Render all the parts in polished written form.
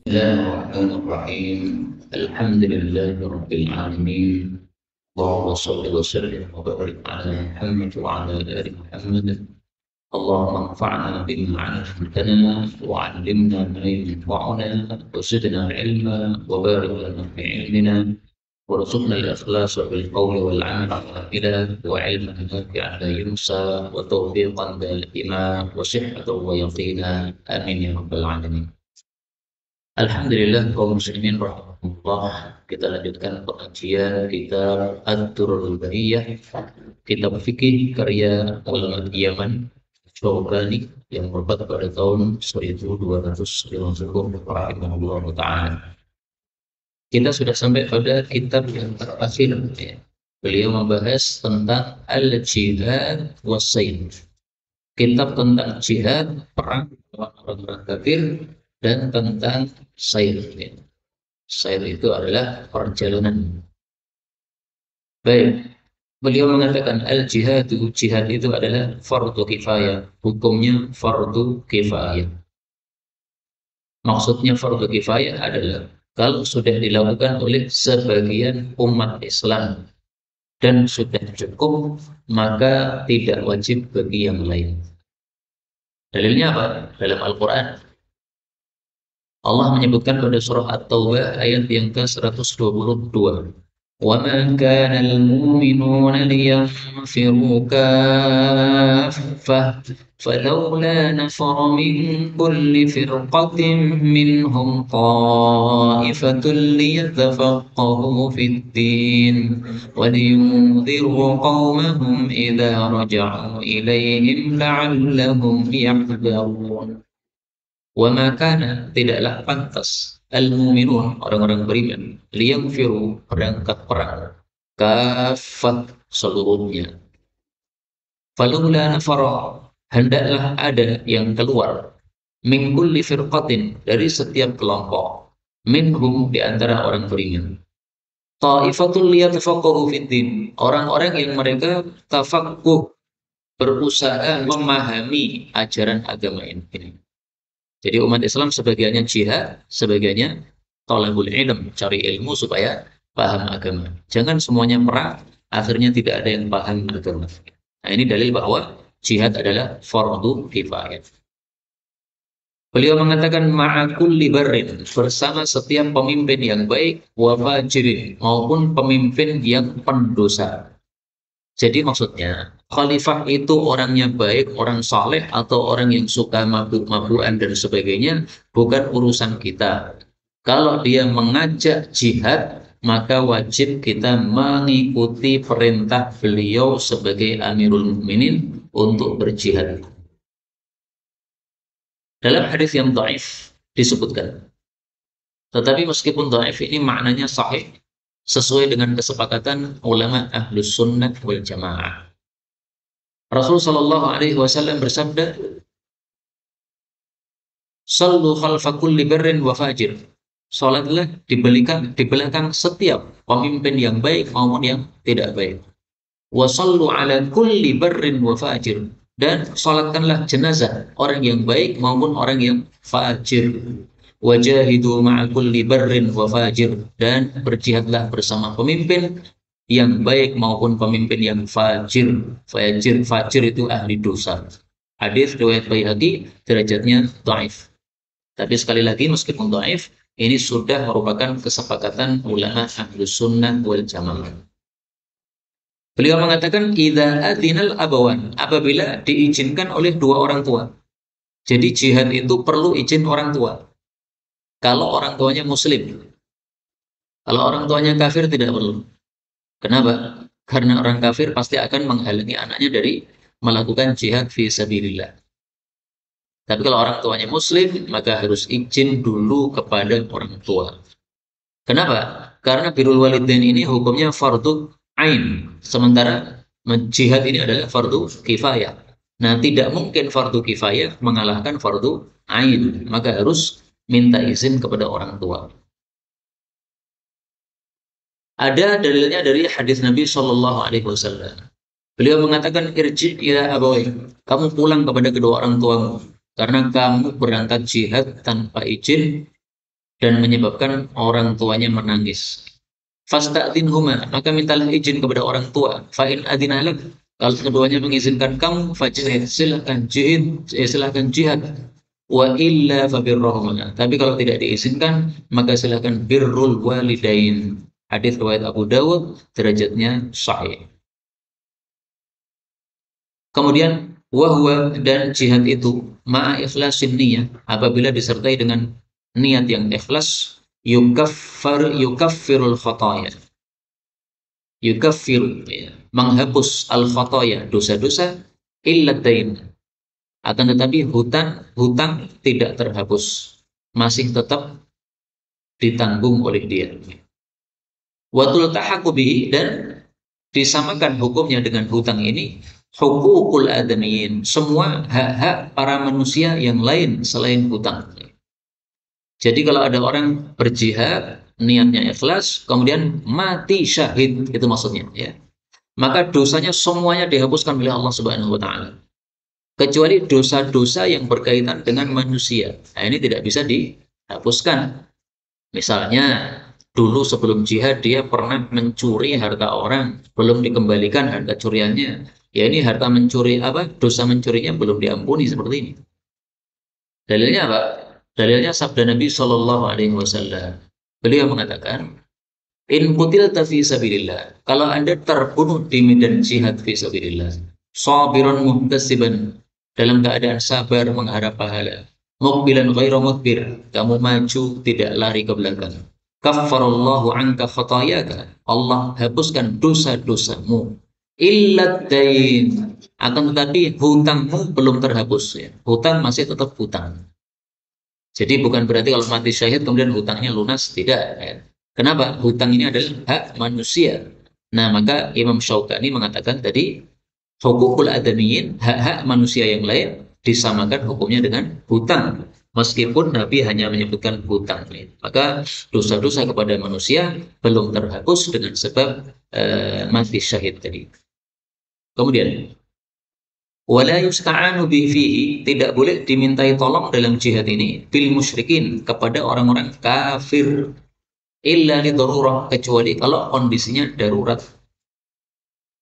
الله الرحمن الرحيم. الحمد لله رب العالمين. اللهم صل وسلم وبارك على محمد وعلى ال محمد. اللهم انفعنا بما علمتنا وعلمنا ما ينفعنا وزدنا علما وبارك لنا في علمنا وارزقنا الاخلاص في القول والعمل والى وعلما نافعا لا ينسى وتوفيقا دائما وصحه ويقينا امين يا رب العالمين. Alhamdulillah kaum muslimin rahmatullah, kita lanjutkan pengajian kitab Ad-Durrul Bahiyah, kitab fikih karya ulama Yaman Syaukani yang wafat pada tahun 1250 rahimahullah taala. Kita sudah sampai pada kitab yang terakhir ya. Beliau membahas tentang al-jihad was-sayd. Kitab tentang jihad, perang melawan orang-orang kafir, dan tentang sair. Sair itu adalah perjalanan. Baik, beliau mengatakan al-jihadu, jihad itu adalah fardu kifayah. Hukumnya fardu kifayah. Maksudnya fardu kifayah adalah kalau sudah dilakukan oleh sebagian umat Islam dan sudah cukup, maka tidak wajib bagi yang lain. Dalilnya apa? Dalam Al-Quran Allah menyebutkan pada surah At-Taubah ayat yang ke-122. وَمَا كَانَ الْمُؤْمِنُونَ لِيَنْفِرُوا كَافَّةً فَلَوْلَا نَفَرَ مِنْ كُلِّ فِرْقَةٍ مِّنْهُمْ طَائِفَةٌ لِيَتَفَقَّهُوا فِي الدِّينِ وَلِيُنذِرُوا قَوْمَهُمْ إِذَا رَجَعُوا إِلَيْهِمْ لَعَلَّهُمْ يَحْذَرُونَ. Wa makana tidaklah pantas al-mu'minun orang-orang beriman liyangfiru berangkat perang kafat seluruhnya. Falula nafara hendaklah ada yang keluar min kulli firqatin dari setiap kelompok minhum di antara orang beriman. Ta'ifatul liyatafaqahu fiddin orang-orang yang mereka tafaqquh berusaha memahami ajaran agama ini. Jadi umat Islam sebagiannya jihad, sebagiannya thalabul ilm, cari ilmu supaya paham agama. Jangan semuanya perang, akhirnya tidak ada yang paham agama. Nah, ini dalil bahwa jihad adalah fardu kifayah. Beliau mengatakan ma'akul libarin, bersama setiap pemimpin yang baik wa fajirin maupun pemimpin yang pendosa. Jadi maksudnya, khalifah itu orangnya baik, orang saleh, atau orang yang suka mabuk-mabukan dan sebagainya, bukan urusan kita. Kalau dia mengajak jihad, maka wajib kita mengikuti perintah beliau sebagai Amirul Mukminin untuk berjihad. Dalam hadis yang dhaif disebutkan, tetapi meskipun dhaif ini maknanya sahih, sesuai dengan kesepakatan ulama Ahlus Sunnah wal Jamaah. Rasul Shallallahu Alaihi Wasallam bersabda, "Sallu khalfa kulli barrin wa fajir." Salatlah di belakang setiap pemimpin yang baik maupun yang tidak baik. Wa sallu ala kulli barrin wa fajir. Dan salatkanlah jenazah orang yang baik maupun orang yang fajir. Wajahidu ma'a kulli barrin wa fajir. Dan berjihadlah bersama pemimpin yang baik maupun pemimpin yang fajir. Fajir itu ahli dosa. Hadis riwayat Baihaqi, derajatnya dhaif. Tapi sekali lagi meskipun dhaif, ini sudah merupakan kesepakatan ulama Ahlus Sunnah wal Jamaah. Beliau mengatakan idza adzinal abawan, apabila diizinkan oleh dua orang tua. Jadi jihad itu perlu izin orang tua. Kalau orang tuanya muslim. Kalau orang tuanya kafir tidak perlu. Kenapa? Karena orang kafir pasti akan menghalangi anaknya dari melakukan jihad fi sabilillah. Tapi kalau orang tuanya muslim, maka harus izin dulu kepada orang tua. Kenapa? Karena birrul walidain ini hukumnya fardu ain. Sementara jihad ini adalah fardu kifayah. Nah, tidak mungkin fardu kifayah mengalahkan fardu ain. Maka harus minta izin kepada orang tua. Ada dalilnya dari hadis Nabi Shallallahu Alaihi Wasallam. Beliau mengatakan irji ila abawai, kamu pulang kepada kedua orang tuamu karena kamu berangkat jihad tanpa izin dan menyebabkan orang tuanya menangis. Fasta'dinhuma, maka mintalah izin kepada orang tua. Fa in adina lak, kalau keduanya mengizinkan kamu, fajahid, silahkan jihad. Wa illa fabirrahuma. Tapi kalau tidak diizinkan, maka silahkan birrul walidain. Hadis riwayat Abu Dawud, derajatnya sahih. Kemudian wahwa, dan jihad itu ma'a ikhlasin niyah, apabila disertai dengan niat yang ikhlas, yukaffirul khataya. Yukaffiru, ya, menghapus al khataya, dosa-dosa, illa dain. Akan tetapi hutang tidak terhapus, masih tetap ditanggung oleh dia. Watul tahakubihi, dan disamakan hukumnya dengan hutang ini hukukul adamiyin, semua hak-hak para manusia yang lain selain hutang. Jadi kalau ada orang berjihad, niatnya ikhlas, kemudian mati syahid, itu maksudnya, ya, maka dosanya semuanya dihapuskan oleh Allah Subhanahu wa taala. Kecuali dosa-dosa yang berkaitan dengan manusia. Nah, ini tidak bisa dihapuskan. Misalnya, dulu sebelum jihad dia pernah mencuri harta orang, belum dikembalikan harta curiannya. Ya, ini harta mencuri apa? Dosa mencurinya belum diampuni, seperti ini. Dalilnya apa? Dalilnya sabda Nabi Shallallahu Alaihi Wasallam. Beliau mengatakan, in qutilta fi sabilillah, kalau Anda terbunuh di medan jihad fi sabilillah, sabiran muhtasiban, dalam keadaan sabar mengharap pahala, muqbilan ghairu mudbir, kamu maju tidak lari ke belakang, kaffarallahu anka khatayaka, Allah hapuskan dosa-dosamu, illa dain, akan tetapi hutangmu belum terhapus, ya. Hutang masih tetap hutang. Jadi bukan berarti kalau mati syahid kemudian hutangnya lunas, tidak, ya. Kenapa? Hutang ini adalah hak manusia. Nah, maka Imam Syaukani mengatakan tadi, hukukul adamiyin, hak-hak manusia yang lain disamakan hukumnya dengan hutang. Meskipun Nabi hanya menyebutkan hutang. Maka dosa-dosa kepada manusia belum terhapus dengan sebab mati syahid tadi. Kemudian, wala yusta'anu bihi, tidak boleh dimintai tolong dalam jihad ini bil musyrikin, kepada orang-orang kafir, illa li darurah, kecuali kalau kondisinya darurat.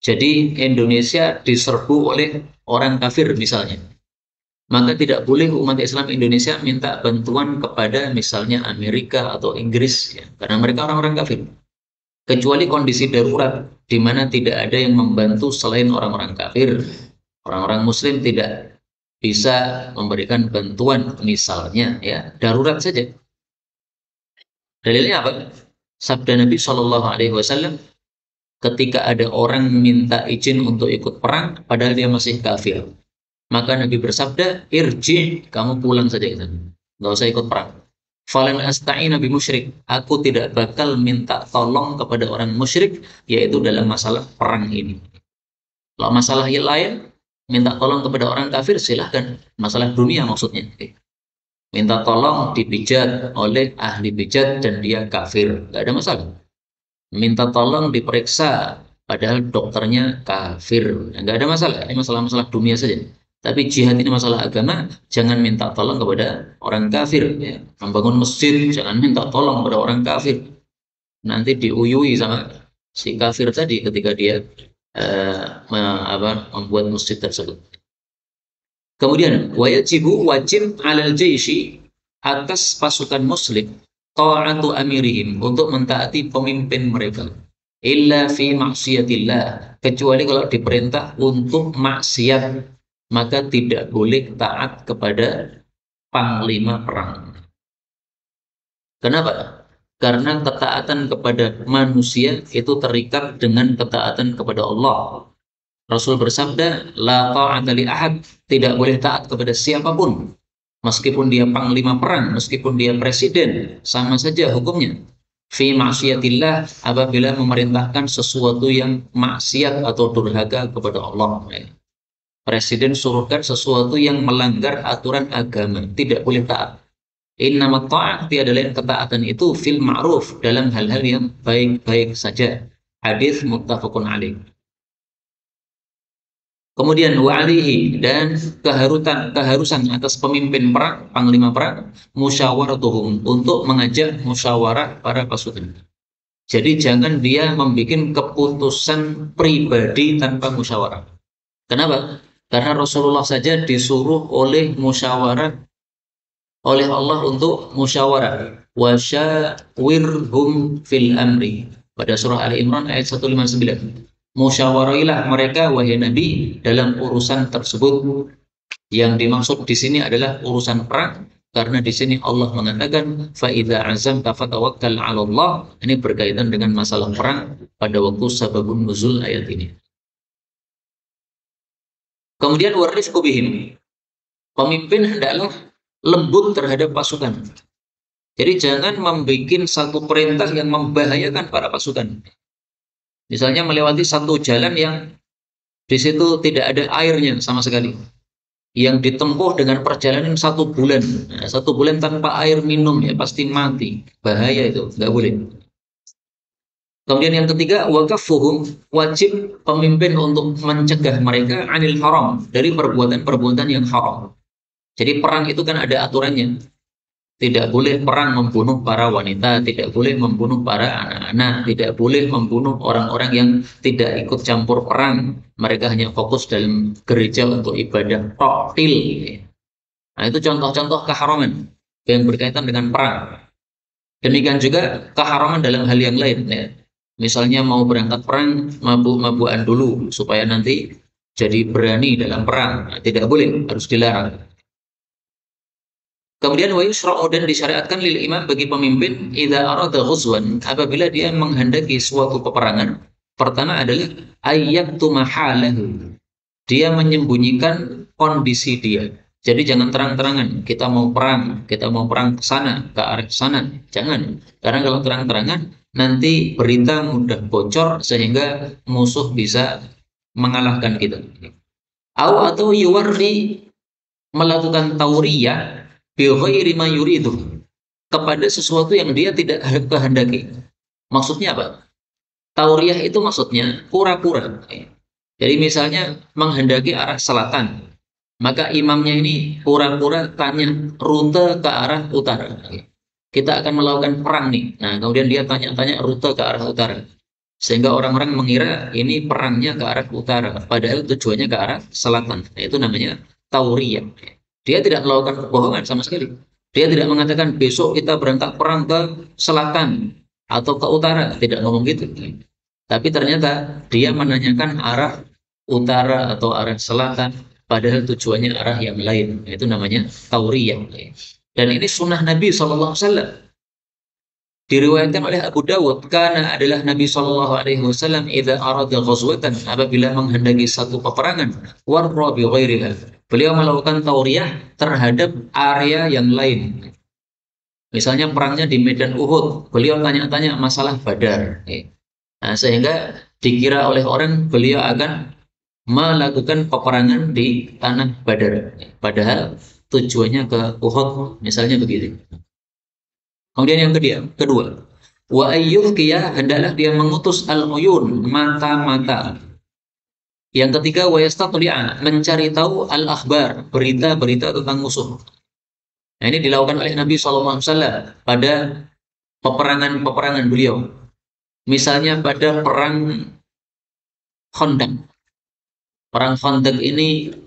Jadi Indonesia diserbu oleh orang kafir misalnya, maka tidak boleh umat Islam Indonesia minta bantuan kepada misalnya Amerika atau Inggris, ya, karena mereka orang-orang kafir. Kecuali kondisi darurat di mana tidak ada yang membantu selain orang-orang kafir, orang-orang Muslim tidak bisa memberikan bantuan misalnya, ya, darurat saja. Dalilnya apa? Sabda Nabi Shallallahu Alaihi Wasallam, ketika ada orang minta izin untuk ikut perang, padahal dia masih kafir, maka Nabi bersabda, irji, kamu pulang saja ke sana, nggak usah ikut perang. Falan asta'ina bi musyrik, aku tidak bakal minta tolong kepada orang musyrik, yaitu dalam masalah perang ini. Kalau masalah yang lain, minta tolong kepada orang kafir, silahkan. Masalah dunia maksudnya. Minta tolong dipijat oleh ahli pijat dan dia kafir, nggak ada masalah. Minta tolong diperiksa, padahal dokternya kafir, nggak ada masalah. Ini masalah-masalah dunia saja. Tapi jihad ini masalah agama, jangan minta tolong kepada orang kafir. Ya. Membangun masjid, jangan minta tolong kepada orang kafir. Nanti diuyui sama si kafir tadi ketika dia membuat masjid tersebut. Kemudian wajib alal jaishi, atas pasukan muslim, ta'atu amirihim, untuk mentaati pemimpin mereka, illa fi maksiatillah, kecuali kalau diperintah untuk maksiat, maka tidak boleh taat kepada panglima perang. Kenapa? Karena ketaatan kepada manusia itu terikat dengan ketaatan kepada Allah. Rasul bersabda, la ta'ata li ahad, tidak boleh taat kepada siapapun, meskipun dia panglima perang, meskipun dia presiden, sama saja hukumnya. Fi maksiatillah, apabila memerintahkan sesuatu yang maksiat atau durhaka kepada Allah. Presiden suruhkan sesuatu yang melanggar aturan agama, tidak boleh taat. Innamat ta'at, tiada lain ketaatan itu fil ma'ruf, dalam hal-hal yang baik-baik saja. Hadis muttafaqun alaih. Kemudian wa'alihi, dan keharusan atas pemimpin perang, panglima perang, musyawaratuhum, untuk mengajak musyawarah para pasukan. Jadi jangan dia membuat keputusan pribadi tanpa musyawarah. Kenapa? Karena Rasulullah saja disuruh oleh musyawarah oleh Allah untuk musyawarah. Wasyawirhum fil amri. Pada surah Ali Imran ayat 159. Musyawarailah mereka wahai Nabi dalam urusan tersebut. Yang dimaksud di sini adalah urusan perang, karena di sini Allah mengatakan fa idza azamta fatawakkal 'ala Allah. Ini berkaitan dengan masalah perang pada waktu sababun nuzul ayat ini. Kemudian warifqu bihim. Pemimpin hendaklah lembut terhadap pasukan. Jadi jangan membuat satu perintah yang membahayakan para pasukan. Misalnya melewati satu jalan yang di situ tidak ada airnya sama sekali, yang ditempuh dengan perjalanan 1 bulan. Nah, 1 bulan tanpa air minum ya pasti mati. Bahaya itu, nggak boleh. Kemudian yang ketiga, waqafuhum, wajib pemimpin untuk mencegah mereka anil haram, dari perbuatan-perbuatan yang haram. Jadi perang itu kan ada aturannya. Tidak boleh perang membunuh para wanita, tidak boleh membunuh para anak-anak, tidak boleh membunuh orang-orang yang tidak ikut campur perang. Mereka hanya fokus dalam gereja untuk ibadah taktil. Nah, itu contoh-contoh keharaman yang berkaitan dengan perang. Demikian juga keharaman dalam hal yang lain. Ya. Misalnya mau berangkat perang, mabuk-mabukan dulu supaya nanti jadi berani dalam perang. Nah, tidak boleh, harus dilarang. Kemudian wa yusra'u, dan disyariatkan lil imam, bagi pemimpin, idza arada ghuzwan, apabila dia menghendaki suatu peperangan. Pertama adalah ayyatu mahalahu. Dia menyembunyikan kondisi dia. Jadi jangan terang-terangan kita mau perang ke sana, ke arah sana. Jangan. Karena kalau terang-terangan nanti berita mudah bocor sehingga musuh bisa mengalahkan kita. Atau yuwarri, melakukan tauriyah bighairi ma yuridu, kepada sesuatu yang dia tidak kehendaki. Maksudnya apa? Tauriyah itu maksudnya pura-pura. Jadi misalnya menghendaki arah selatan, maka imamnya ini pura-pura tanya rute ke arah utara. Kita akan melakukan perang nih. Nah, kemudian dia tanya-tanya rute ke arah utara. Sehingga orang-orang mengira ini perangnya ke arah utara, padahal tujuannya ke arah selatan. Nah, itu namanya tauriyah. Dia tidak melakukan kebohongan sama sekali. Dia tidak mengatakan besok kita berangkat perang ke selatan atau ke utara. Tidak ngomong gitu. Tapi ternyata dia menanyakan arah utara atau arah selatan, padahal tujuannya arah yang lain. Itu namanya tauriyah. Dan ini sunnah Nabi SAW. Diriwayatkan oleh Abu Dawud, karena adalah Nabi SAW idza arada ghazwatan, apabila menghendaki satu peperangan, warra bi ghairiha, beliau melakukan tauriyah terhadap area yang lain. Misalnya perangnya di medan Uhud, beliau tanya-tanya masalah Badar. Nah, sehingga dikira oleh orang beliau akan melakukan peperangan di tanah Badar. Padahal tujuannya ke Uhud, misalnya begitu. Kemudian yang kedua, wa ayyuhkiya, hendaklah dia mengutus al-uyun, mata-mata. Yang ketiga, wa yastatli'a, mencari tahu al-akhbar, berita-berita tentang musuh. Nah, ini dilakukan oleh Nabi SAW pada peperangan-peperangan beliau. Misalnya pada perang Khandaq. Perang Khandaq ini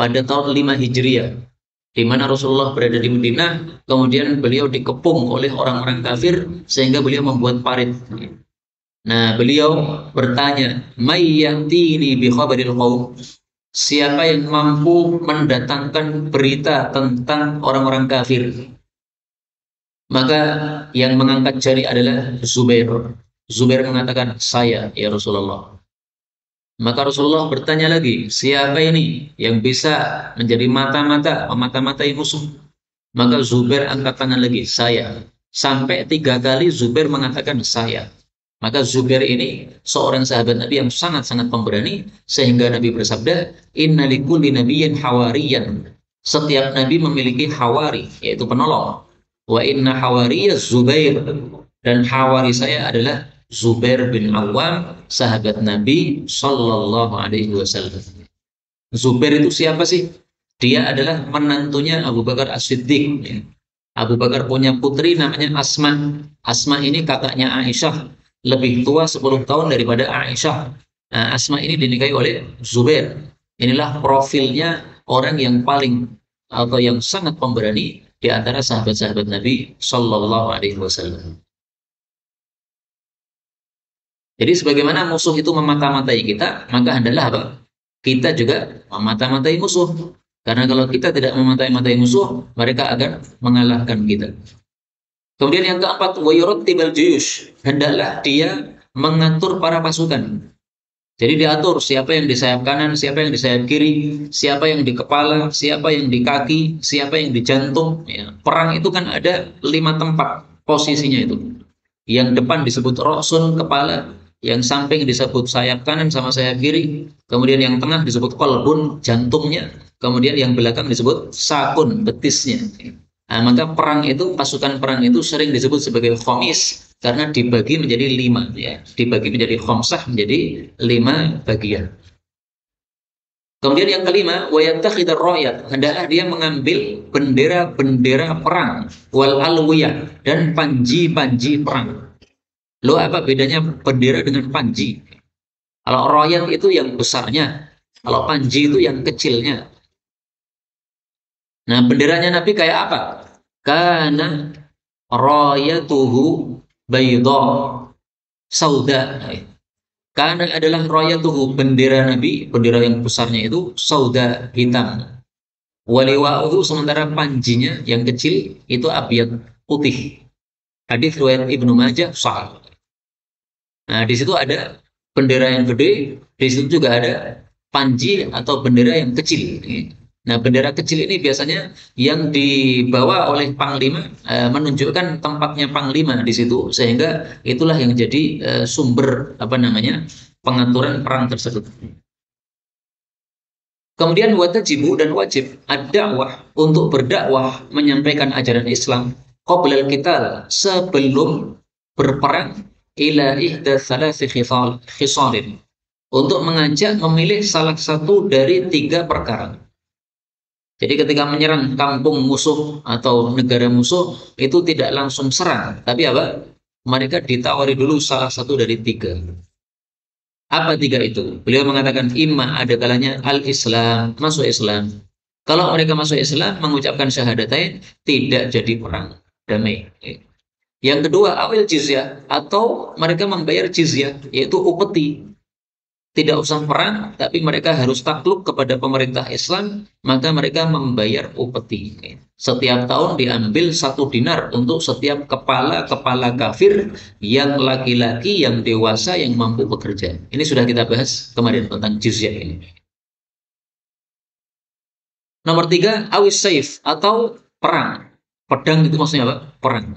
pada tahun 5 Hijriah, di mana Rasulullah berada di Madinah, kemudian beliau dikepung oleh orang-orang kafir sehingga beliau membuat parit. Nah, beliau bertanya, "May yatini bi khabaril qaum?" Siapa yang mampu mendatangkan berita tentang orang-orang kafir? Maka yang mengangkat jari adalah Zubair. Zubair mengatakan, "Saya, ya Rasulullah." Maka Rasulullah bertanya lagi, siapa ini yang bisa menjadi mata-matai musuh? Maka Zubair angkat tangan lagi, saya. Sampai 3 kali Zubair mengatakan saya. Maka Zubair ini seorang sahabat Nabi yang sangat-sangat pemberani, sehingga Nabi bersabda, "Inna likulli nabiyyin hawariyan." Setiap Nabi memiliki hawari, yaitu penolong. Wa inna hawariya Zubair. Dan hawari saya adalah Zubair bin Awam, sahabat Nabi Sallallahu Alaihi Wasallam. Zubair itu siapa sih? Dia adalah menantunya Abu Bakar As-Siddiq. Ya. Abu Bakar punya putri namanya Asma. Asma ini kakaknya Aisyah, lebih tua 10 tahun daripada Aisyah. Nah, Asma ini dinikahi oleh Zubair. Inilah profilnya orang yang paling atau yang sangat pemberani di antara sahabat-sahabat Nabi Shallallahu Alaihi Wasallam. Jadi sebagaimana musuh itu memata-matai kita, maka hendaklah apa? Kita juga memata-matai musuh. Karena kalau kita tidak memata-matai musuh, mereka akan mengalahkan kita. Kemudian yang keempat, wa yurattibal juyush. Hendaklah dia mengatur para pasukan. Jadi diatur siapa yang di sayap kanan, siapa yang di sayap kiri, siapa yang di kepala, siapa yang di kaki, siapa yang di jantung. Ya. Perang itu kan ada 5 tempat posisinya itu. Yang depan disebut roksun, kepala. Yang samping disebut sayap kanan sama sayap kiri. Kemudian yang tengah disebut kolbun, jantungnya. Kemudian yang belakang disebut sakun, betisnya. Nah, maka perang itu, pasukan perang itu sering disebut sebagai khomis karena dibagi menjadi 5, ya, dibagi menjadi khomsah, menjadi 5 bagian. Kemudian yang kelima, wayattakhidar royat, hendaklah dia mengambil bendera-bendera perang, wal alwiyah, dan panji-panji perang. Lo apa bedanya bendera dengan panji? Kalau royat itu yang besarnya, kalau panji itu yang kecilnya. Nah, benderanya Nabi kayak apa? Kana rayatuhu bayda sauda. Karena adalah rayatuhu, bendera Nabi, bendera yang besarnya itu sauda, hitam. Waliwa'uhu, sementara panjinya yang kecil itu abyad, putih. Hadis riwayat Ibnu Majah sahih. Nah, di situ ada bendera yang gede, di situ juga ada panji atau bendera yang kecil. Nah, bendera kecil ini biasanya yang dibawa oleh panglima, menunjukkan tempatnya panglima di situ, sehingga itulah yang jadi sumber apa namanya pengaturan perang tersebut. Kemudian watajibu, dan wajib ad-da'wah, untuk berdakwah menyampaikan ajaran Islam qoblal qital, sebelum berperang, ila ihda thalathi khisalin, untuk mengajak memilih salah satu dari 3 perkara. Jadi ketika menyerang kampung musuh atau negara musuh, itu tidak langsung serang, tapi apa? Mereka ditawari dulu salah satu dari 3. Apa 3 itu? Beliau mengatakan imma, ada kalanya al-Islam, masuk Islam. Kalau mereka masuk Islam, mengucapkan syahadatain, tidak jadi perang, damai. Yang kedua, awil jizyah, atau mereka membayar jizyah, yaitu upeti. Tidak usah perang, tapi mereka harus takluk kepada pemerintah Islam, maka mereka membayar upeti. Setiap tahun diambil 1 dinar untuk setiap kepala-kepala kafir yang laki-laki, yang dewasa, yang mampu bekerja. Ini sudah kita bahas kemarin tentang jizyah ini. Nomor 3, awis saif, atau perang. Pedang itu maksudnya apa? Perang.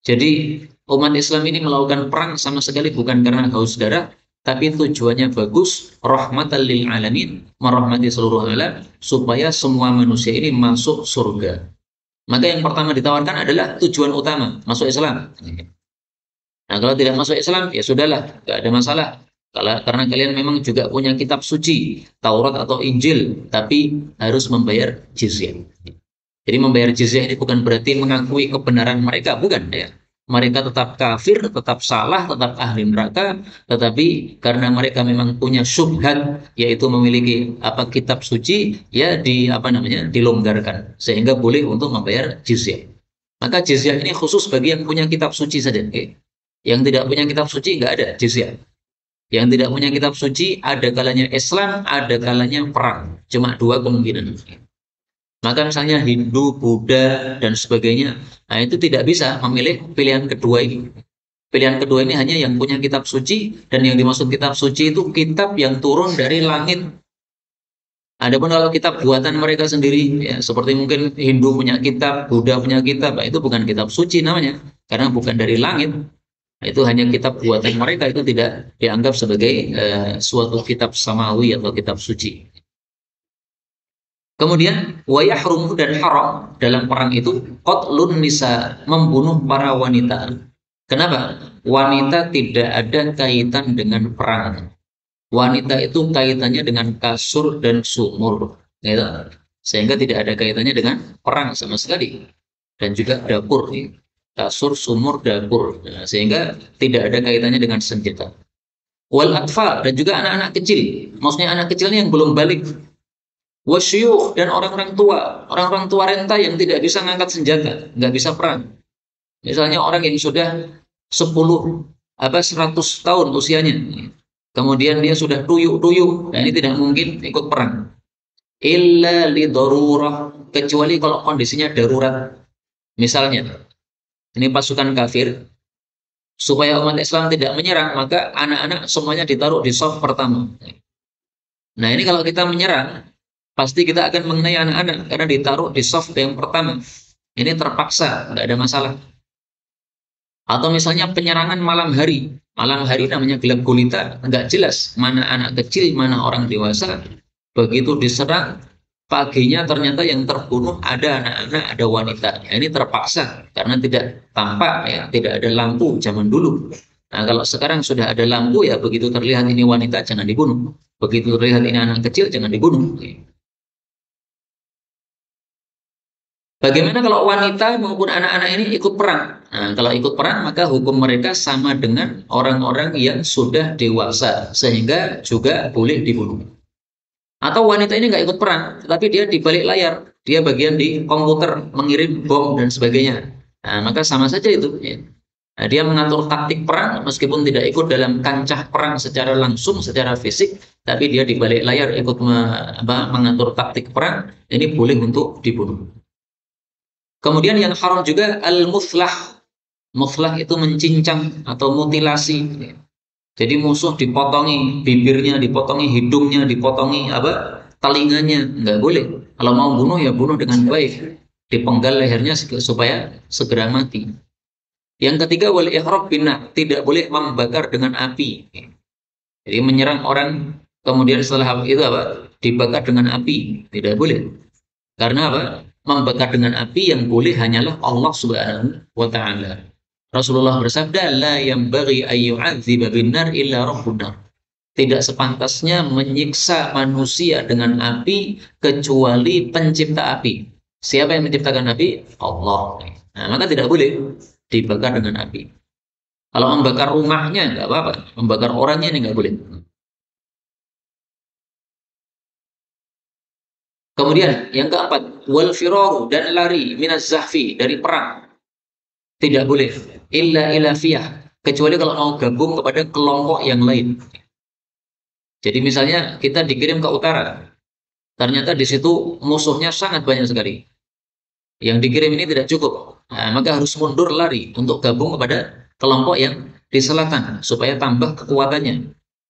Jadi umat Islam ini melakukan perang sama sekali bukan karena haus darah, tapi tujuannya bagus, rahmatan lil alamin, merahmati seluruh alam, supaya semua manusia ini masuk surga. Maka yang pertama ditawarkan adalah tujuan utama, masuk Islam. Nah, kalau tidak masuk Islam, ya sudahlah, nggak ada masalah. Karena kalian memang juga punya kitab suci, Taurat atau Injil, tapi harus membayar jizyah. Jadi membayar jizyah ini bukan berarti mengakui kebenaran mereka, bukan ya. Mereka tetap kafir, tetap salah, tetap ahli neraka, tetapi karena mereka memang punya syubhat, yaitu memiliki kitab suci, ya dilonggarkan sehingga boleh untuk membayar jizyah. Maka jizyah ini khusus bagi yang punya kitab suci saja. Okay? Yang tidak punya kitab suci nggak ada jizyah. Yang tidak punya kitab suci ada kalanya Islam, ada kalanya perang. Cuma 2 kemungkinan. Maka misalnya Hindu, Buddha, dan sebagainya, nah itu tidak bisa memilih pilihan kedua ini. Pilihan kedua ini hanya yang punya kitab suci, dan yang dimaksud kitab suci itu kitab yang turun dari langit. Adapun kalau kitab buatan mereka sendiri, ya, seperti mungkin Hindu punya kitab, Buddha punya kitab, nah itu bukan kitab suci namanya, karena bukan dari langit. Nah, itu hanya kitab buatan mereka, itu tidak dianggap sebagai suatu kitab samawi atau kitab suci. Kemudian wayahrum, dan haram dalam perang itu qatlun nisa, membunuh para wanita. Kenapa? Wanita tidak ada kaitan dengan perang. wanita itu kaitannya dengan kasur dan sumur, gitu. Sehingga tidak ada kaitannya dengan perang sama sekali, dan juga dapur, gitu. Kasur, sumur, dapur. Nah, sehingga tidak ada kaitannya dengan senjata. Wal atfal, dan juga anak-anak kecil. Maksudnya anak kecilnya yang belum balik. Wasyuh, dan orang-orang tua renta yang tidak bisa ngangkat senjata, nggak bisa perang. Misalnya orang yang sudah 10 100 tahun usianya, kemudian dia sudah tuyuk-tuyuk, nah ini tidak mungkin ikut perang. Illa li darurah, kecuali kalau kondisinya darurat. Misalnya, ini pasukan kafir, supaya umat Islam tidak menyerang, maka anak-anak semuanya ditaruh di saf pertama. Nah ini kalau kita menyerang, pasti kita akan mengenai anak-anak karena ditaruh di saf yang pertama. Ini terpaksa, nggak ada masalah. Atau misalnya penyerangan malam hari namanya gelap gulita, nggak jelas mana anak kecil, mana orang dewasa. Begitu diserang, paginya ternyata yang terbunuh ada anak-anak, ada wanita. Ya, ini terpaksa karena tidak tampak, ya, tidak ada lampu zaman dulu. Nah, kalau sekarang sudah ada lampu, ya begitu terlihat ini wanita jangan dibunuh. Begitu terlihat ini anak kecil jangan dibunuh. Bagaimana kalau wanita maupun anak-anak ini ikut perang? Nah, kalau ikut perang, maka hukum mereka sama dengan orang-orang yang sudah dewasa, sehingga juga boleh dibunuh. Atau wanita ini nggak ikut perang, tetapi dia di balik layar, dia bagian di komputer, mengirim bom dan sebagainya. Nah, maka sama saja itu. Ya. Nah, dia mengatur taktik perang, meskipun tidak ikut dalam kancah perang secara langsung, secara fisik, tapi dia di balik layar ikut mengatur taktik perang, ini boleh untuk dibunuh. Kemudian yang haram juga al-muthlah. Muthlah itu mencincang atau mutilasi. Jadi musuh dipotongi bibirnya, dipotongi hidungnya, dipotongi telinganya, nggak boleh. Kalau mau bunuh ya bunuh dengan baik, dipenggal lehernya supaya segera mati. Yang ketiga wal ihraq binnar, tidak boleh membakar dengan api. Jadi menyerang orang kemudian setelah itu dibakar dengan api, tidak boleh. Karena membakar dengan api yang boleh hanyalah Allah Subhanahu wa taala. Rasulullah bersabda, la yanbaghi an yu'adziba bin-nar illa rabbun nar. Tidak sepantasnya menyiksa manusia dengan api kecuali pencipta api. Siapa yang menciptakan api? Allah. Nah, maka tidak boleh dibakar dengan api. Kalau membakar rumahnya nggak apa-apa, membakar orangnya ini nggak boleh. Kemudian yang keempat, wal firaru, dan lari minaz zahfi, dari perang. Tidak boleh. Illa ilafiyah, kecuali kalau mau gabung kepada kelompok yang lain. Jadi misalnya kita dikirim ke utara, ternyata di situ musuhnya sangat banyak sekali. Yang dikirim ini tidak cukup. Nah, maka harus mundur lari untuk gabung kepada kelompok yang di selatan supaya tambah kekuatannya.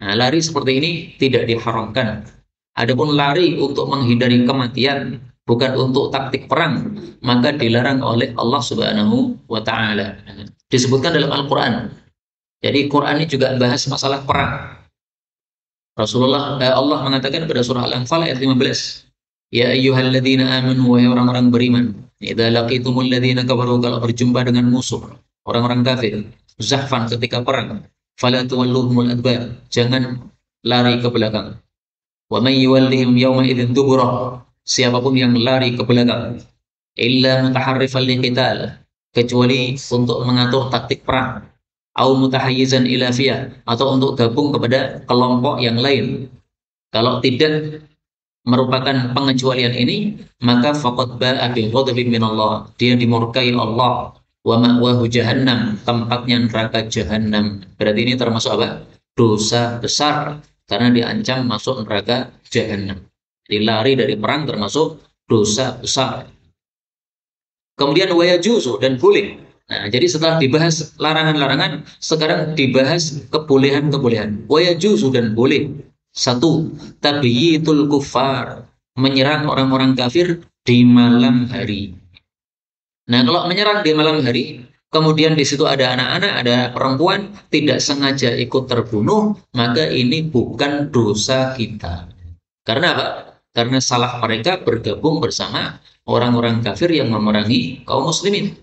Nah, lari seperti ini tidak diharamkan. Adapun lari untuk menghindari kematian, bukan untuk taktik perang, maka dilarang oleh Allah Subhanahu wa taala. Disebutkan dalam Al-Qur'an. Jadi Quran ini juga bahas masalah perang. Allah mengatakan pada surah Al-Anfal ayat 15. Ya ayyuhalladzina amanu, wahai orang-orang beriman, idza laqitumul ladzina kafaru, kalau berjumpa dengan musuh, orang-orang kafir, zahfan, ketika perang, fala tuwalluhumul adbar, jangan lari ke belakang. Wa may yuwallihim yawma idzin dubura, siapapun yang lari ke belakang, illa mutaharrifan liqital, kecuali untuk mengatur taktik perang, au mutahayyizan ila fiyah, atau untuk gabung kepada kelompok yang lain. Kalau tidak merupakan pengecualian ini, maka faqad ba'a bi ghadabin minallah, dia dimurkai Allah, wa ma'wahu jahannam, tempatnya neraka jahannam. Berarti ini termasuk dosa besar karena diancam masuk neraka jahannam. Jadi lari dari perang termasuk dosa besar. Kemudian wayajuzu, dan boleh. Nah, jadi setelah dibahas larangan-larangan, sekarang dibahas kebolehan-kebolehan. Wayajuzu, dan boleh. Satu, tabyitul kufar, menyerang orang-orang kafir di malam hari. Nah, kalau menyerang di malam hari, kemudian di situ ada anak-anak, ada perempuan, tidak sengaja ikut terbunuh, maka ini bukan dosa kita. Karena apa? Karena salah mereka bergabung bersama orang-orang kafir yang memerangi kaum muslimin.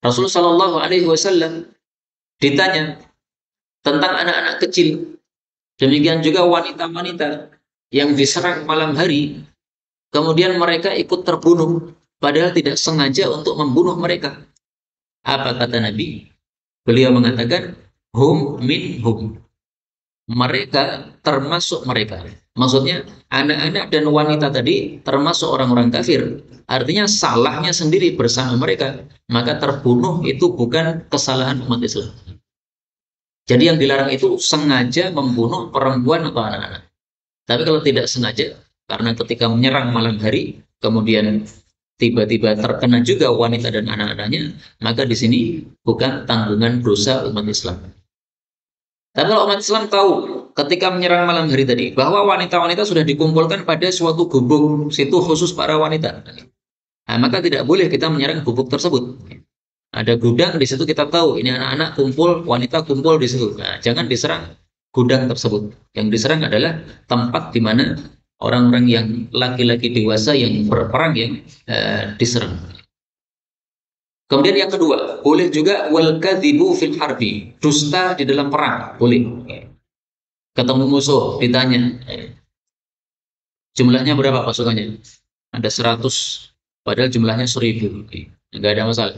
Rasulullah Shallallahu Alaihi Wasallam ditanya tentang anak-anak kecil. Demikian juga wanita-wanita yang diserang malam hari, kemudian mereka ikut terbunuh, padahal tidak sengaja untuk membunuh mereka. Apa kata Nabi? Beliau mengatakan, hum min hum. Mereka termasuk mereka. Maksudnya, anak-anak dan wanita tadi termasuk orang-orang kafir. Artinya salahnya sendiri bersama mereka. Maka terbunuh itu bukan kesalahan umat Islam. Jadi yang dilarang itu sengaja membunuh perempuan atau anak-anak. Tapi kalau tidak sengaja, karena ketika menyerang malam hari, kemudian tiba-tiba terkena juga wanita dan anak-anaknya, maka di sini bukan tanggungan dosa umat Islam. Tapi kalau umat Islam tahu ketika menyerang malam hari tadi bahwa wanita-wanita sudah dikumpulkan pada suatu gubuk situ khusus para wanita, nah, maka tidak boleh kita menyerang gubuk tersebut. Ada gudang di situ kita tahu ini anak-anak kumpul, wanita kumpul di situ. Nah, jangan diserang gudang tersebut. Yang diserang adalah tempat di mana orang-orang yang laki-laki dewasa yang berperang yang diserang. Kemudian yang kedua, boleh juga wal kadzibu fil harbi, dusta di dalam perang, boleh. Ketemu musuh, ditanya, jumlahnya berapa pasukannya? Ada 100, padahal jumlahnya 1000. Enggak ada masalah.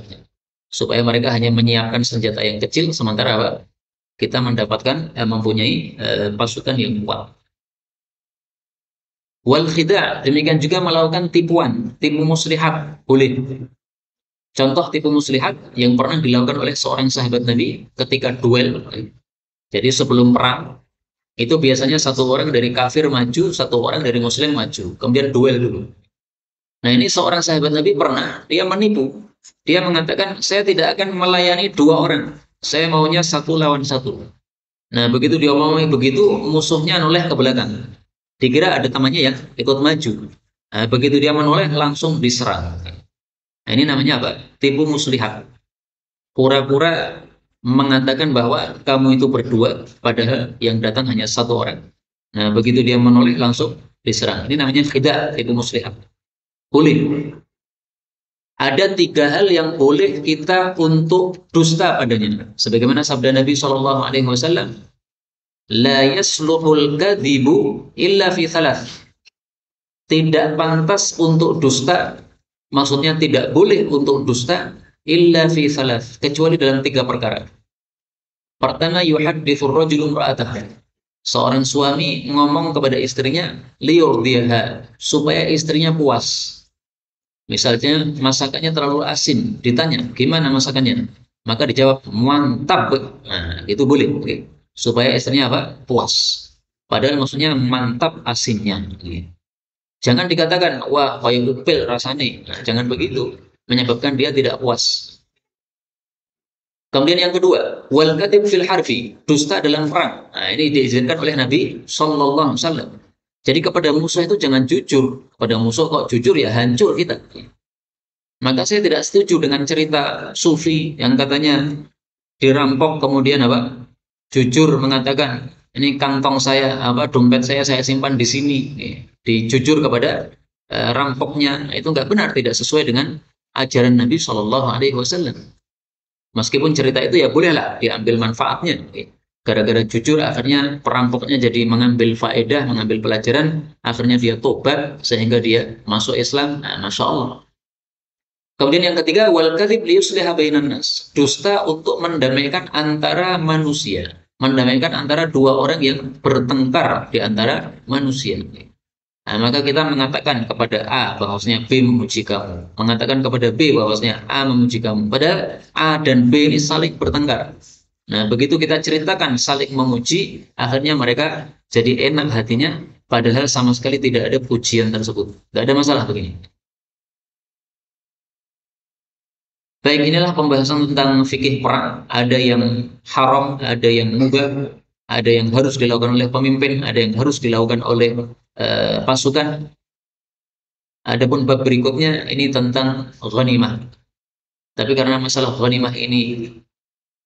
Supaya mereka hanya menyiapkan senjata yang kecil, sementara apa? Kita mendapatkan mempunyai pasukan yang kuat. Wal khida', demikian juga melakukan tipuan, tipu muslihat, boleh. Contoh tipu muslihat yang pernah dilakukan oleh seorang sahabat Nabi ketika duel. Jadi sebelum perang, itu biasanya satu orang dari kafir maju, satu orang dari muslim maju. Kemudian duel dulu. Nah ini seorang sahabat Nabi pernah, dia menipu. Dia mengatakan, saya tidak akan melayani dua orang. Saya maunya satu lawan satu. Nah begitu dia ngomong begitu, musuhnya noleh ke belakang. Dikira ada temannya yang ikut maju. Nah, begitu dia menoleh, langsung diserang. Nah, ini namanya apa? Tipu muslihat. Pura-pura mengatakan bahwa kamu itu berdua, padahal yang datang hanya satu orang. Nah, begitu dia menoleh langsung diserang. Ini namanya khida', tipu muslihat. Boleh. Ada 3 hal yang boleh kita untuk dusta padanya. Sebagaimana sabda Nabi SAW, La yasluhul kadhibu illa fi thalath. Tidak pantas untuk dusta, maksudnya tidak boleh untuk dusta illa fi thalath, kecuali dalam 3 perkara. Pertama, yuhaddithur rajulu imra'atahu. Seorang suami ngomong kepada istrinya liyurdiha, supaya istrinya puas. Misalnya masakannya terlalu asin, ditanya gimana masakannya, maka dijawab mantap. Nah, itu boleh, oke. Supaya istrinya apa? Puas. Padahal maksudnya mantap asinnya. Jangan dikatakan wah kayak upil rasanya. Nah, jangan begitu, menyebabkan dia tidak puas. Kemudian yang kedua, wal kadhib fil harfi, dusta dalam perang. Nah, ini diizinkan oleh Nabi sallallahu alaihi wasallam. Jadi kepada musuh itu jangan jujur. Kepada musuh kok jujur ya hancur kita. Maka saya tidak setuju dengan cerita sufi yang katanya dirampok kemudian apa? Jujur mengatakan ini kantong saya apa dompet saya simpan di sini. Dijujur kepada rampoknya. Nah, itu nggak benar, tidak sesuai dengan ajaran Nabi Shallallahu alaihi wasallam. Meskipun cerita itu ya bolehlah diambil manfaatnya. Gara-gara jujur akhirnya perampoknya jadi mengambil faedah, mengambil pelajaran, akhirnya dia tobat sehingga dia masuk Islam. Nah, Masya Allah. Kemudian yang ketiga, wal kadzib liyusliha bainan nas. Dusta untuk mendamaikan antara manusia. Mendamaikan antara 2 orang yang bertengkar di antara manusia. Nah, maka kita mengatakan kepada A bahwasanya B memuji kamu, mengatakan kepada B bahwasanya A memuji kamu. Padahal A dan B ini saling bertengkar. Nah, begitu kita ceritakan saling memuji, akhirnya mereka jadi enak hatinya, padahal sama sekali tidak ada pujian tersebut. Tidak ada masalah begini. Baik, inilah pembahasan tentang fikih perang. Ada yang haram, ada yang mubah, ada yang harus dilakukan oleh pemimpin, ada yang harus dilakukan oleh pasukan. Adapun bab berikutnya ini tentang ghanimah. Tapi karena masalah ghanimah ini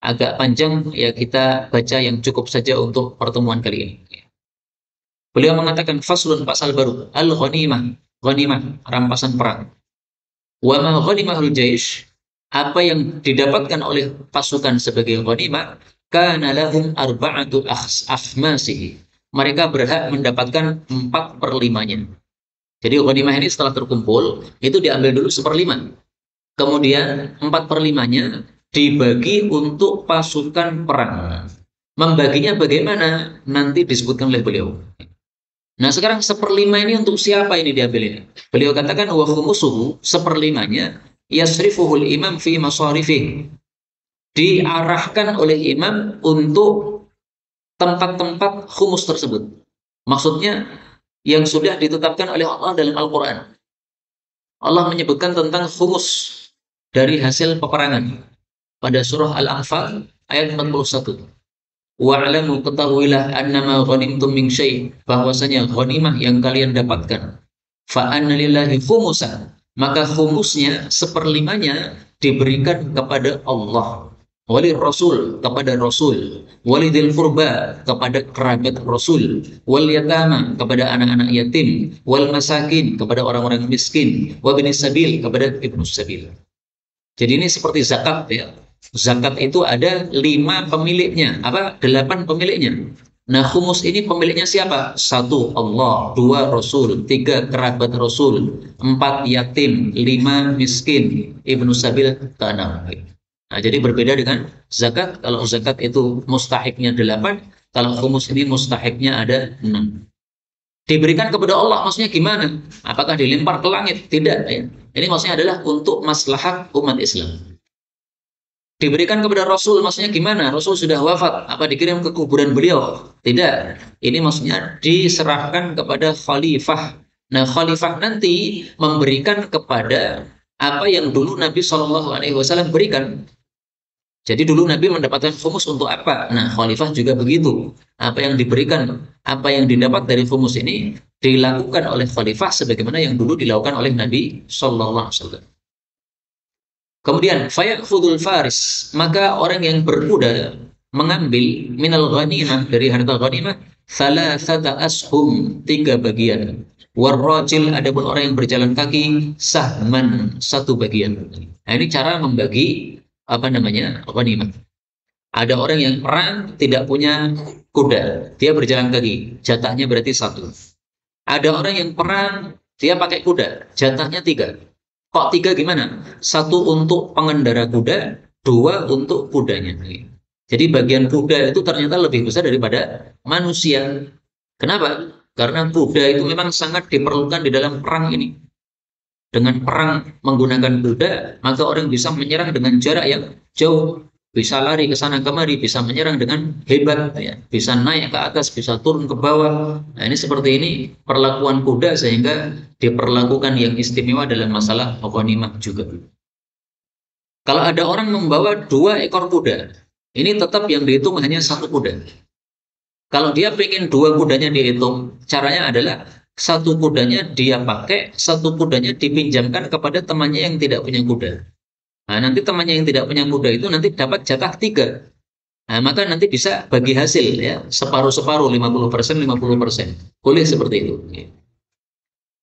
agak panjang, ya kita baca yang cukup saja untuk pertemuan kali ini. Beliau mengatakan faslun, pasal baru, al-ghanimah, ghanimah, rampasan perang. Wa ma ghanimahul jaish, apa yang didapatkan oleh pasukan sebagai ghanimah, kana lahum arba'atu akhmasihi. mereka berhak mendapatkan 4/5-nya. Jadi ghanimah ini setelah terkumpul, itu diambil dulu 1/5. Kemudian 4/5-nya dibagi untuk pasukan perang. Membaginya bagaimana? Nanti disebutkan oleh beliau. Nah sekarang 1/5 ini untuk siapa ini diambil ini? Beliau katakan wa khumusuhu, 1/5-nya yasrifuhul imam fi masarifih. Diarahkan oleh imam untuk tempat-tempat khumus tersebut. Maksudnya yang sudah ditetapkan oleh Allah dalam Al-Quran. Allah menyebutkan tentang khumus dari hasil peperangan pada surah Al-Anfal ayat 41. Wa'lamu, ketahuilah, annama ghanimtum min syai', bahwasanya ghanimah yang kalian dapatkan, fa anna lillahi khumusa, maka khumusnya 1/5-nya diberikan kepada Allah, wali rasul, kepada rasul, walidil qurba, kepada kerabat rasul, wal yatama, kepada anak-anak yatim, wal masakin, kepada orang-orang miskin, wa binis sabil, kepada ibnu sabil. Jadi ini seperti zakat ya. Zakat itu ada 5 pemiliknya, 8 pemiliknya. Nah, khumus ini pemiliknya siapa? 1 Allah, 2 Rasul, 3 kerabat Rasul, 4 yatim, 5 miskin, ibnu sabil, ke 6. Nah, jadi berbeda dengan zakat. Kalau zakat itu mustahiknya 8, kalau khumus ini mustahiknya ada 6. Diberikan kepada Allah maksudnya gimana? Apakah dilempar ke langit? Tidak ya. Ini maksudnya adalah untuk maslahat umat Islam. Diberikan kepada Rasul maksudnya gimana? Rasul sudah wafat, apa dikirim ke kuburan beliau? Tidak. Ini maksudnya diserahkan kepada khalifah. Nah, khalifah nanti memberikan kepada apa yang dulu Nabi SAW berikan. Jadi dulu Nabi mendapatkan khumus untuk apa? Nah, khalifah juga begitu. Apa yang diberikan, apa yang didapat dari khumus ini dilakukan oleh khalifah sebagaimana yang dulu dilakukan oleh Nabi Sallallahu Alaihi Wasallam. Kemudian fayakhudul faris, maka orang yang berkuda mengambil minal ghanimah, dari harta ghanimah, thalathata ashum, 3 bagian. Warrajil, adapun orang yang berjalan kaki, sahman, 1 bagian. Nah, ini cara membagi ghanimah. Ada orang yang perang tidak punya kuda, dia berjalan kaki, jatahnya berarti 1. Ada orang yang perang dia pakai kuda, jatahnya 3. Kok 3 gimana? 1 untuk pengendara kuda, 2 untuk kudanya. Jadi bagian kuda itu ternyata lebih besar daripada manusia. Kenapa? Karena kuda itu memang sangat diperlukan di dalam perang ini. Dengan perang menggunakan kuda, maka orang bisa menyerang dengan jarak yang jauh, bisa lari ke sana kemari, bisa menyerang dengan hebat, ya. Bisa naik ke atas, bisa turun ke bawah. Nah, ini seperti ini perlakuan kuda sehingga diperlakukan yang istimewa dalam masalah ghanimah juga. Kalau ada orang membawa 2 ekor kuda, ini tetap yang dihitung hanya 1 kuda. Kalau dia ingin 2 kudanya dihitung, caranya adalah 1 kudanya dia pakai, 1 kudanya dipinjamkan kepada temannya yang tidak punya kuda. Nah, nanti temannya yang tidak punya kuda itu nanti dapat jatah 3. Nah, maka nanti bisa bagi hasil ya, separuh-separuh, 50%, 50%. Boleh seperti itu.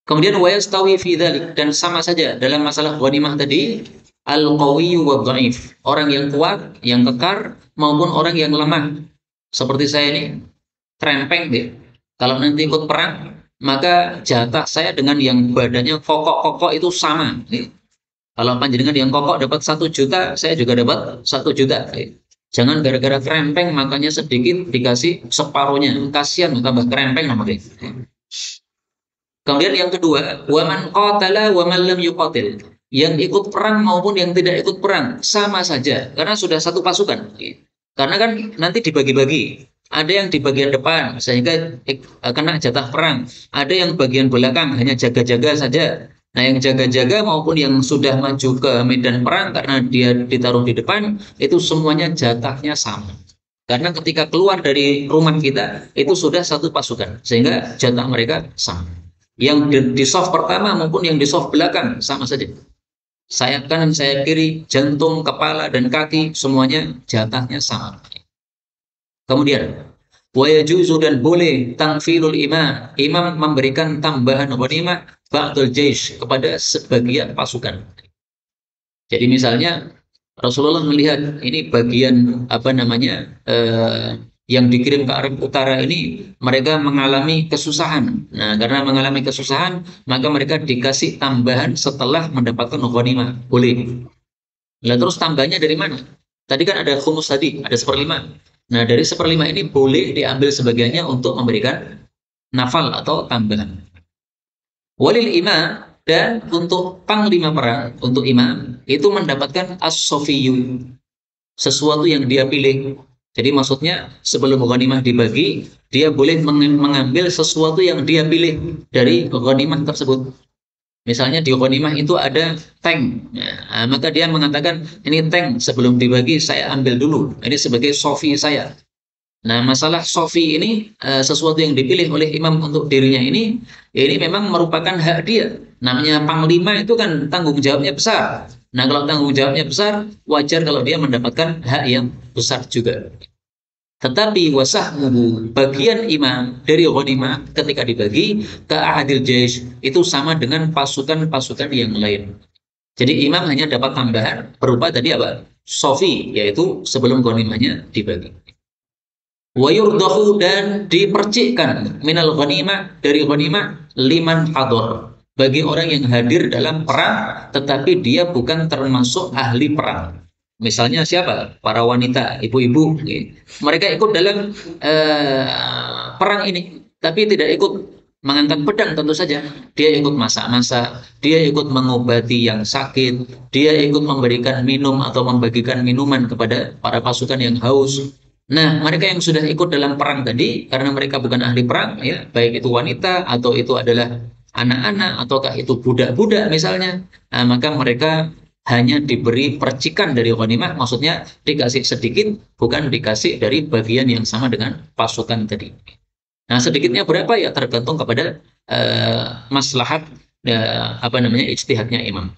Kemudian wa yastawi fi dzalik, dan sama saja dalam masalah ghanimah tadi, al-qawiyyu wa dhaif, orang yang kuat, yang kekar maupun orang yang lemah. Seperti saya ini, krempeng deh. Kalau nanti ikut perang, maka jatah saya dengan yang badannya kokok-kokok itu sama. Kalau panjenengan yang kokok dapat 1 juta, saya juga dapat 1 juta. Jangan gara-gara krempeng makanya sedikit dikasih separuhnya. Kasihan tambah krempeng namanya. Kemudian yang kedua, waman qatala wa man lam yuqatil. Yang ikut perang maupun yang tidak ikut perang sama saja karena sudah 1 pasukan. Karena kan nanti dibagi-bagi. Ada yang di bagian depan sehingga kena jatah perang. Ada yang bagian belakang hanya jaga-jaga saja. Nah, yang jaga-jaga maupun yang sudah maju ke medan perang karena dia ditaruh di depan, itu semuanya jatahnya sama. Karena ketika keluar dari rumah kita, itu sudah 1 pasukan. Sehingga jatah mereka sama. Yang di soft pertama maupun yang di soft belakang sama saja. Sayap kanan, sayap kiri, jantung, kepala, dan kaki, semuanya jatahnya sama. Kemudian wa yajuzu, dan boleh tangfilul imam, imam memberikan tambahan ghanimah ba'dul jaish, kepada sebagian pasukan. Jadi misalnya Rasulullah melihat ini bagian yang dikirim ke Arab Utara ini mereka mengalami kesusahan. Nah, karena mengalami kesusahan, maka mereka dikasih tambahan setelah mendapatkan ghanimah. Boleh. Lah terus tambahnya dari mana? Tadi kan ada khumus tadi, ada seperlima. Nah, dari seperlima ini boleh diambil sebagiannya untuk memberikan nafal atau tambahan. Walil imam, dan untuk panglima perang, untuk imam, itu mendapatkan as-sofiyyu, sesuatu yang dia pilih. Jadi maksudnya sebelum ghanimah dibagi, dia boleh mengambil sesuatu yang dia pilih dari ghanimah tersebut. Misalnya di ghanimah itu ada tank, ya, maka dia mengatakan ini tank sebelum dibagi saya ambil dulu. Ini sebagai sofi saya. Nah, masalah sofi ini sesuatu yang dipilih oleh imam untuk dirinya ini memang merupakan hak dia. Namanya panglima itu kan tanggung jawabnya besar. Nah, kalau tanggung jawabnya besar, wajar kalau dia mendapatkan hak yang besar juga. Tetapi wasahmuhu, bagian imam dari ghanimah ketika dibagi ke ahadil jaish itu sama dengan pasukan-pasukan yang lain. Jadi imam hanya dapat tambahan berupa tadi apa? Sofi, yaitu sebelum ghanimahnya dibagi. Wa yurdahu, dan dipercikkan minal ghanimah, dari ghanimah, liman hadar, bagi orang yang hadir dalam perang tetapi dia bukan termasuk ahli perang. Misalnya siapa? Para wanita, ibu-ibu, mereka ikut dalam perang ini tapi tidak ikut mengangkat pedang, tentu saja dia ikut masak-masak, dia ikut mengobati yang sakit, dia ikut memberikan minum atau membagikan minuman kepada para pasukan yang haus. Nah, mereka yang sudah ikut dalam perang tadi, karena mereka bukan ahli perang, ya, baik itu wanita atau itu adalah anak-anak ataukah itu budak-budak misalnya, nah, maka mereka hanya diberi percikan dari ghanimah, maksudnya dikasih sedikit, bukan dikasih dari bagian yang sama dengan pasukan tadi. Nah, sedikitnya berapa ya tergantung kepada maslahat apa namanya ijtihadnya imam.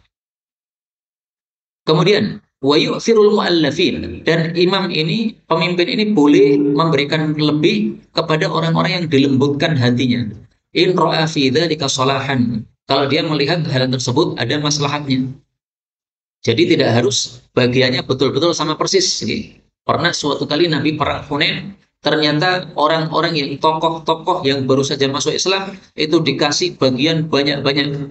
Kemudian wa yu'thirul mu'allafin, dan imam ini, pemimpin ini boleh memberikan lebih kepada orang-orang yang dilembutkan hatinya. In ra'a fi dzalika salahan, kalau dia melihat hal tersebut ada maslahatnya. Jadi tidak harus bagiannya betul-betul sama persis. Pernah suatu kali Nabi perang Hunain, ternyata orang-orang yang tokoh-tokoh yang baru saja masuk Islam itu dikasih bagian banyak-banyak.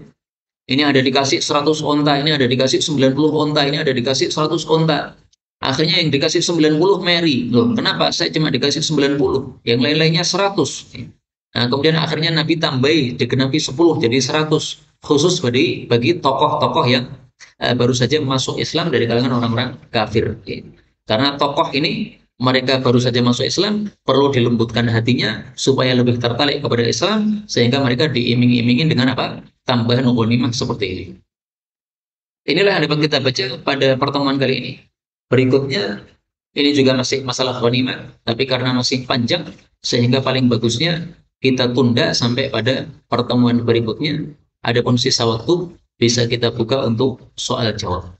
Ini ada dikasih 100 onta, ini ada dikasih 90 onta, ini ada dikasih 100 onta. Akhirnya yang dikasih 90 Mary. Loh, kenapa saya cuma dikasih 90? Yang lain-lainnya 100. Nah, kemudian akhirnya Nabi tambahi, digenapi 10 jadi 100. Khusus bagi tokoh-tokoh yang baru saja masuk Islam dari kalangan orang-orang kafir. Karena tokoh ini mereka baru saja masuk Islam, perlu dilembutkan hatinya supaya lebih tertarik kepada Islam, sehingga mereka diiming-imingin dengan apa? Tambahan ghanimah seperti ini. Inilah yang dapat kita baca pada pertemuan kali ini. Berikutnya, ini juga masih masalah ghanimah, tapi karena masih panjang, sehingga paling bagusnya kita tunda sampai pada pertemuan berikutnya. Adapun sisa waktu bisa kita buka untuk soal jawab.